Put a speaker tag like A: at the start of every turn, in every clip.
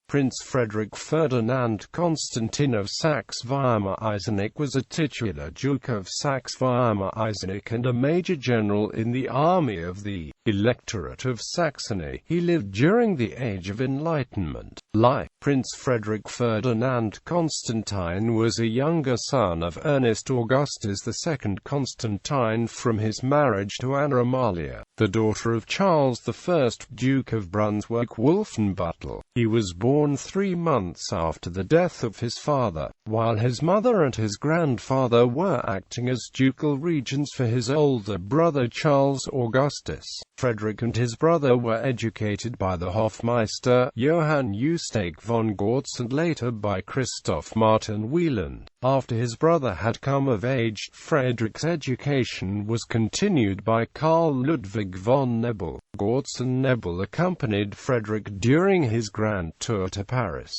A: Prince Frederick Ferdinand Constantin of Saxe-Weimar-Eisenach was a titular Duke of Saxe-Weimar-Eisenach and a major general in the army of the Electorate of Saxony. He lived during the Age of Enlightenment. Life. Prince Frederick Ferdinand Constantin was a younger son of Ernest Augustus II Constantine from his marriage to Anna Amalia, the daughter of Charles I, Duke of Brunswick-Wolfenbüttel. He was born 3 months after the death of his father, while his mother and his grandfather were acting as ducal regents for his older brother Charles Augustus. Frederick and his brother were educated by the Hofmeister Johann Georg von Gortz and later by Christoph Martin Wieland. After his brother had come of age, Frederick's education was continued by Karl Ludwig von Nebel. Gortz and Nebel accompanied Frederick during his grand tour to Paris.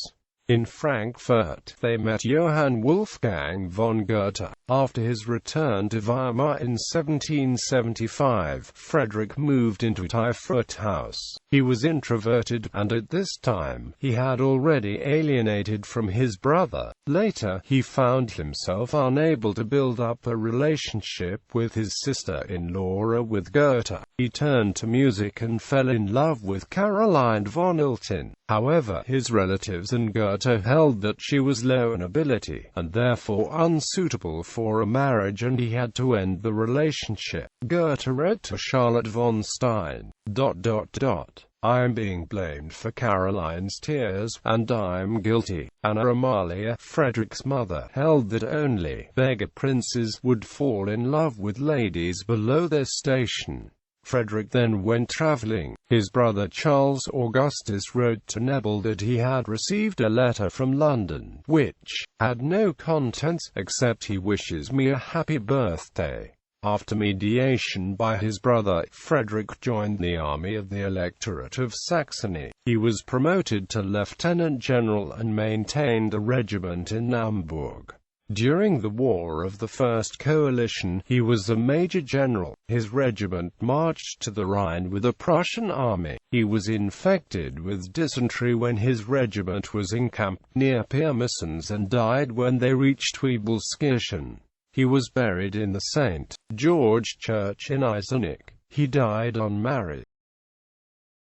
A: In Frankfurt, they met Johann Wolfgang von Goethe. After his return to Weimar in 1775, Frederick moved into Tieferth House. He was introverted, and at this time, he had already alienated from his brother. Later, he found himself unable to build up a relationship with his sister-in-law with Goethe. He turned to music and fell in love with Caroline von Iltin. However, his relatives and Goethe held that she was low in ability, and therefore unsuitable for a marriage, and he had to end the relationship. Goethe wrote to Charlotte von Stein, "I'm being blamed for Caroline's tears, and I'm guilty." Anna Amalia, Frederick's mother, held that only beggar princes would fall in love with ladies below their station. Frederick then went traveling. His brother Charles Augustus wrote to Nebel that he had received a letter from London, which had no contents, except "He wishes me a happy birthday." After mediation by his brother, Frederick joined the army of the Electorate of Saxony. He was promoted to lieutenant general and maintained a regiment in Naumburg. During the War of the First Coalition, he was a major general. His regiment marched to the Rhine with the Prussian army. He was infected with dysentery when his regiment was encamped near Pirmasens and died when they reached Twebelskirchen. He was buried in the St. George Church in Eisenach. He died unmarried.